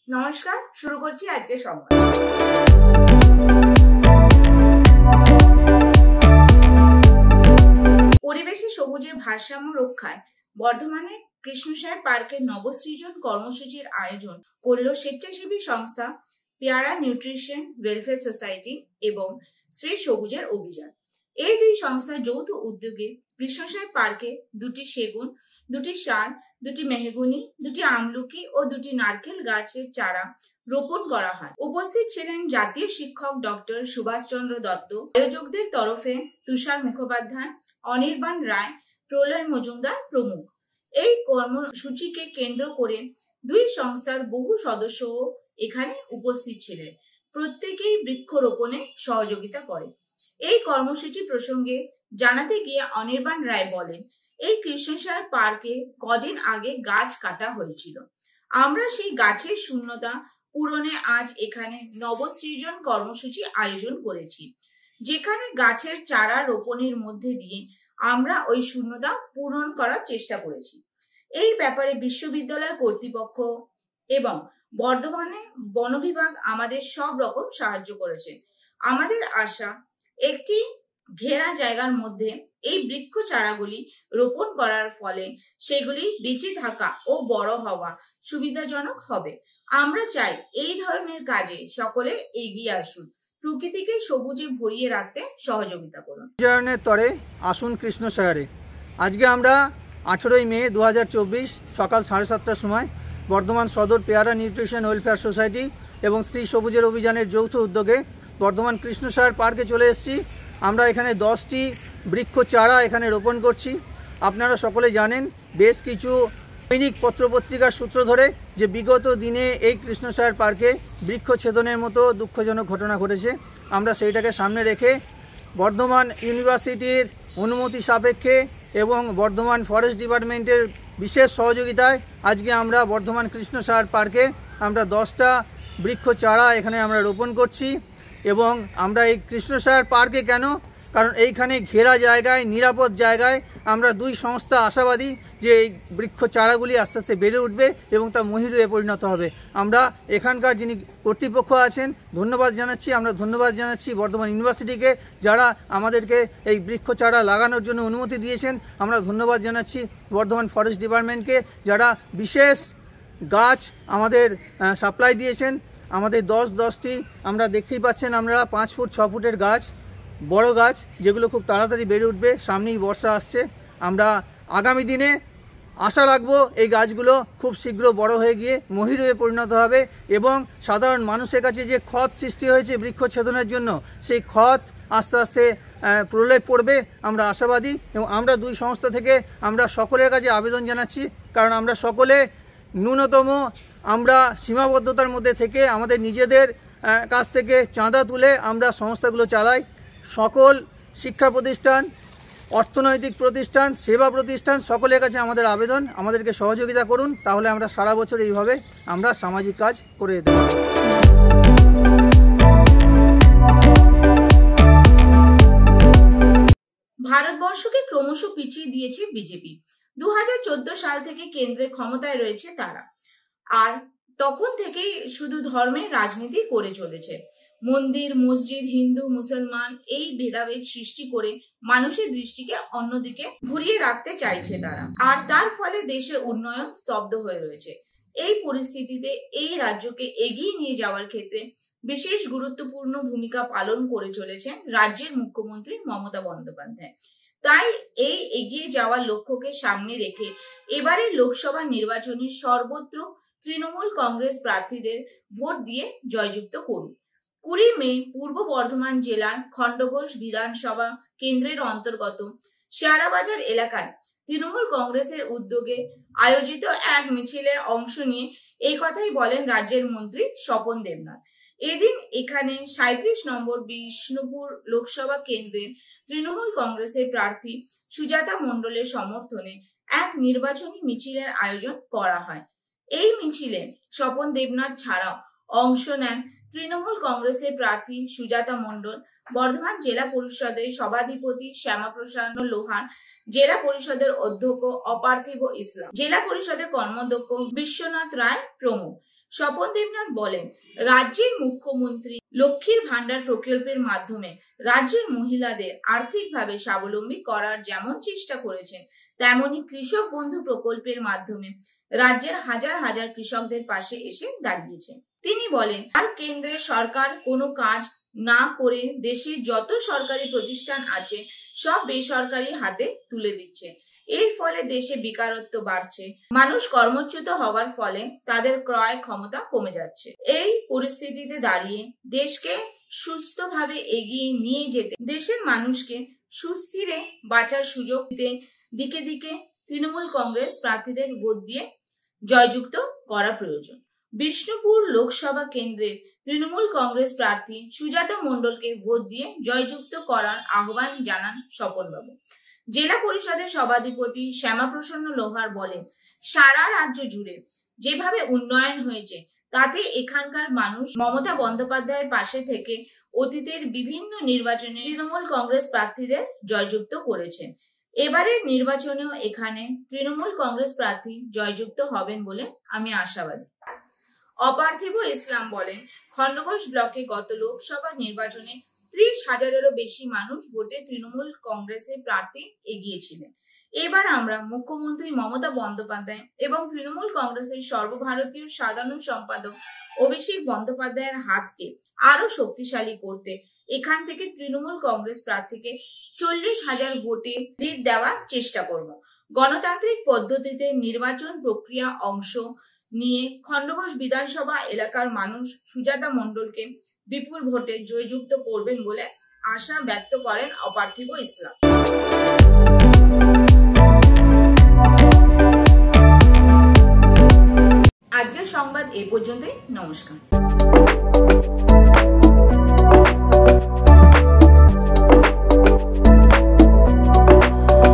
নমস্কার, শুরু করছি আজকে সংবাদ। পরিবেশে সবুজের ভারসাম্য রক্ষায় বর্ধমানে কৃষ্ণসায়র পার্কে নবসৃজন কর্মসূচির আয়োজন করল স্বেচ্ছাসেবী সংস্থা পেয়ারা নিউট্রিশন ওয়েলফেয়ার সোসাইটি এবং শ্রী সবুজের অভিযান। এই দুই সংস্থার যৌথ উদ্যোগে কৃষ্ণসায়র পার্কে দুটি সেগুন, দুটি শাল, দুটি মেহগনি, দুটি আমলকি ও দুটি নারকেল গাছের চারা রোপণ করা হয়। উপস্থিত ছিলেন জাতীয় শিক্ষক ডক্টর সুভাষচন্দ্র দত্ত, আয়োজকদের তরফে তুষার মুখোপাধ্যায়, অনির্বাণ রায়, প্রলয় মজুমদার প্রমুখ। এই কর্মসূচিকে কেন্দ্র করে দুই সংস্থার বহু সদস্য এখানে উপস্থিত ছিলেন। প্রত্যেকেই বৃক্ষরোপণে সহযোগিতা করে। এই কর্মসূচি প্রসঙ্গে জানাতে গিয়ে অনির্বাণ রায় বলেন, এই কৃষ্ণসায়র পার্কে কদিন আগে গাছ কাটা হয়েছিল। আমরা সেই গাছের শূন্যতা পূরণে আজ এখানে নবসৃজন কর্মসূচি আয়োজন করেছি, যেখানে গাছের চারা রোপণের মধ্যে দিয়ে আমরা ওই শূন্যতা পূরণ করার চেষ্টা করেছি। এই ব্যাপারে বিশ্ববিদ্যালয় কর্তৃপক্ষ এবং বর্ধমানে বন বিভাগ আমাদের সব রকম সাহায্য করেছে। আমাদের আশা, একটি ঘেরা জায়গার মধ্যে এই বৃক্ষ চারাগুলি রোপণ করার ফলে সেগুলি বেঁচে থাকা ও বড় হওয়া সুবিধাজনক হবে। আমরা চাই এই ধরনের কাজে সকলে এগিয়ে আসুন, প্রকৃতিকে সবুজে ভরিয়ে রাখতে সহযোগিতা করুন। তরে আসুন কৃষ্ণসায়রে। আজকে আমরা 18ই মে 2024 সকাল 7:30টার সময় বর্ধমান সদর পেয়ারা নিউট্রিশন ওয়েলফেয়ার সোসাইটি এবং শ্রী সবুজের অভিযানের যৌথ উদ্যোগে বর্ধমান কৃষ্ণসায়র পার্কে চলে এসেছি। আমরা এখানে 10টি বৃক্ষ চারা এখানে রোপণ করছি। আপনারা সকলে জানেন, বেশ কিছু দৈনিক পত্রপত্রিকার সূত্র ধরে যে বিগত দিনে এই কৃষ্ণসায়র পার্কে বৃক্ষছেদনের মতো দুঃখজনক ঘটনা ঘটেছে। আমরা সেইটাকে সামনে রেখে বর্ধমান ইউনিভার্সিটির অনুমতি সাপেক্ষে এবং বর্ধমান ফরেস্ট ডিপার্টমেন্টের বিশেষ সহযোগিতায় আজকে আমরা বর্ধমান কৃষ্ণসায়র পার্কে আমরা 10টা বৃক্ষ চারা এখানে আমরা রোপণ করছি। এবং আমরা এই কৃষ্ণসায়র পার্কে কেন, কারণ এইখানে ঘেরা জায়গায়, নিরাপদ জায়গায় আমরা দুই সংস্থা আশাবাদী যে এই বৃক্ষ চারাগুলি আস্তে আস্তে বেড়ে উঠবে এবং তা মহিরুহে পরিণত হবে। আমরা এখানকার যিনি কর্তৃপক্ষ আছেন ধন্যবাদ জানাচ্ছি। আমরা ধন্যবাদ জানাচ্ছি বর্ধমান ইউনিভার্সিটিকে, যারা আমাদেরকে এই বৃক্ষ চারা লাগানোর জন্য অনুমতি দিয়েছেন। আমরা ধন্যবাদ জানাচ্ছি বর্ধমান ফরেস্ট ডিপার্টমেন্টকে, যারা বিশেষ গাছ আমাদের সাপ্লাই দিয়েছেন। আমাদের 10টি আমরা দেখতেই পাচ্ছেন, আমরা 5 ফুট 6 ফুটের গাছ, বড় গাছ, যেগুলো খুব তাড়াতাড়ি বেড়ে উঠবে। সামনেই বর্ষা আসছে। আমরা আগামী দিনে আশা রাখবো এই গাছগুলো খুব শীঘ্র বড় হয়ে গিয়ে মহিরুহে পরিণত হবে এবং সাধারণ মানুষের কাছে যে ক্ষত সৃষ্টি হয়েছে বৃক্ষছেদনের জন্য, সেই ক্ষত আস্তে আস্তে প্রলয় পড়বে, আমরা আশাবাদী। এবং আমরা দুই সংস্থা থেকে আমরা সকলের কাছে আবেদন জানাচ্ছি, কারণ আমরা সকলে ন্যূনতম আমরা সীমাবদ্ধতার মধ্যে থেকে আমাদের নিজেদের কাছ থেকে চাঁদা তুলে আমরা সংস্থাগুলো চালাই। সকল শিক্ষা প্রতিষ্ঠান, অর্থনৈতিক প্রতিষ্ঠান, সেবা প্রতিষ্ঠান, সকলের কাছে আমাদের আবেদন, আমাদেরকে সহযোগিতা করুন, তাহলে আমরা সারা বছর এইভাবে আমরা সামাজিক কাজ করে যেতে পারব। ভারতবর্ষকে ক্রমশ পিছিয়ে দিয়েছে বিজেপি। 2014 সাল থেকে কেন্দ্রে ক্ষমতায় রয়েছে তারা, আর তখন থেকেই শুধু ধর্মের রাজনীতি করে চলেছে। মন্দির, মসজিদ, হিন্দু, মুসলমান এই ভেদাভেদ সৃষ্টি করে মানুষের দৃষ্টিকে অন্যদিকে ঘুরিয়ে রাখতে চাইছে তারা, আর তার ফলে দেশের উন্নয়ন স্তব্ধ হয়ে রয়েছে। এই পরিস্থিতিতে এই রাজ্যকে এগিয়ে নিয়ে যাওয়ার ক্ষেত্রে বিশেষ গুরুত্বপূর্ণ ভূমিকা পালন করে চলেছেন রাজ্যের মুখ্যমন্ত্রী মমতা বন্দ্যোপাধ্যায়। তাই এই এগিয়ে যাওয়ার লক্ষ্যকে সামনে রেখে এবারের লোকসভা নির্বাচনে সর্বত্র তৃণমূল কংগ্রেস প্রার্থীদের ভোট দিয়ে জয়যুক্ত করুন। 20 মে পূর্ব বর্ধমান জেলার খণ্ডঘোষ বিধানসভা কেন্দ্রের অন্তর্গত শেয়ারাবাজার এলাকায় তৃণমূল কংগ্রেসের উদ্যোগে আয়োজিত এক মিছিলে অংশ নিয়ে এই কথাই বলেন রাজ্যের মন্ত্রী স্বপন দেবনাথ। এদিন এখানে 37 নম্বর বিষ্ণুপুর লোকসভা কেন্দ্রের তৃণমূল কংগ্রেসের প্রার্থী সুজাতা মণ্ডলের সমর্থনে এক নির্বাচনী মিছিলের আয়োজন করা হয়। এই মিছিলে স্বপন দেবনাথ ছাড়াও অংশ নেন তৃণমূল কংগ্রেসের প্রার্থী সুজাতা মণ্ডল, বর্ধমান জেলা পরিষদের সভাধিপতি শ্যামাপ্রসাদ লোহার, জেলা পরিষদের অধ্যক্ষ অপার্থিব ইসলাম, জেলা পরিষদের কর্মাধ্যক্ষ বিশ্বনাথ রায় প্রমুখ। স্বপন দেবনাথ বলেন, রাজ্যের মুখ্যমন্ত্রী লক্ষ্মীর ভান্ডার প্রকল্পের মাধ্যমে রাজ্যের মহিলাদের আর্থিকভাবে স্বাবলম্বী করার যেমন চেষ্টা করেছেন, তেমনি কৃষক বন্ধু প্রকল্পের মাধ্যমে রাজ্যের হাজার হাজার কৃষকদের পাশে এসে দাঁড়িয়েছে। তিনি বলেন, আর কেন্দ্রের সরকার কোনো কাজ না করে দেশের যত সরকারি প্রতিষ্ঠান আছে সব বেসরকারি হাতে তুলে দিচ্ছে। এর ফলে দেশে বেকারত্ব বাড়ছে, মানুষ কর্মচ্যুত হওয়ার ফলে তাদের ক্রয় ক্ষমতা কমে যাচ্ছে। এই পরিস্থিতিতে দাঁড়িয়ে দেশকে সুস্থভাবে এগিয়ে নিয়ে যেতে, দেশের মানুষকে সুস্থিরে বাঁচার সুযোগ দিতে দিকে দিকে তৃণমূল কংগ্রেস প্রার্থীদের ভোট দিয়ে জয়যুক্ত করা প্রয়োজন। বিষ্ণুপুর লোকসভা কেন্দ্রের তৃণমূল কংগ্রেস প্রার্থী সুজাতা মণ্ডলকে ভোট দিয়ে জয়যুক্ত করার আহ্বান জানান স্বপনবাবু। জেলা পরিষদের সভাধিপতি শ্যামাপ্রসন্ন লোহার বলেন, সারা রাজ্য জুড়ে যেভাবে উন্নয়ন হয়েছে তাতে এখানকার মানুষ মমতা বন্দ্যোপাধ্যায়ের পাশে থেকে অতীতের বিভিন্ন নির্বাচনে তৃণমূল কংগ্রেস প্রার্থীদের জয়যুক্ত করেছেন। এবারের নির্বাচনেও এখানে তৃণমূল কংগ্রেস প্রার্থী জয়যুক্ত হবেন বলে আমি আশাবাদী। অপার্থিব ইসলাম বলেন, খণ্ডঘোষ ব্লকে গত লোকসভা নির্বাচনে 30,000-এরও বেশি মানুষ ভোটে তৃণমূল কংগ্রেসের প্রার্থী এগিয়েছিলেন। এবার আমরা মুখ্যমন্ত্রী মমতা বন্দ্যোপাধ্যায় এবং তৃণমূল কংগ্রেসের সর্বভারতীয় সাধারণ সম্পাদক অভিষেক বন্দ্যোপাধ্যায়ের হাতকে আরো শক্তিশালী করতে এখান থেকে তৃণমূল কংগ্রেস প্রার্থীকে 40,000 ভোটে লিড দেওয়ার চেষ্টা করব। গণতান্ত্রিক পদ্ধতিতে নির্বাচন প্রক্রিয়া অংশ নিয়ে খণ্ডঘোষ বিধানসভা এলাকার মানুষ সুজাতা মণ্ডলকে বিপুল ভোটে জয়যুক্ত করবেন বলে আশা ব্যক্ত করেন অপার্থিব ইসলাম। আজকের সংবাদ এই পর্যন্তই। নমস্কার।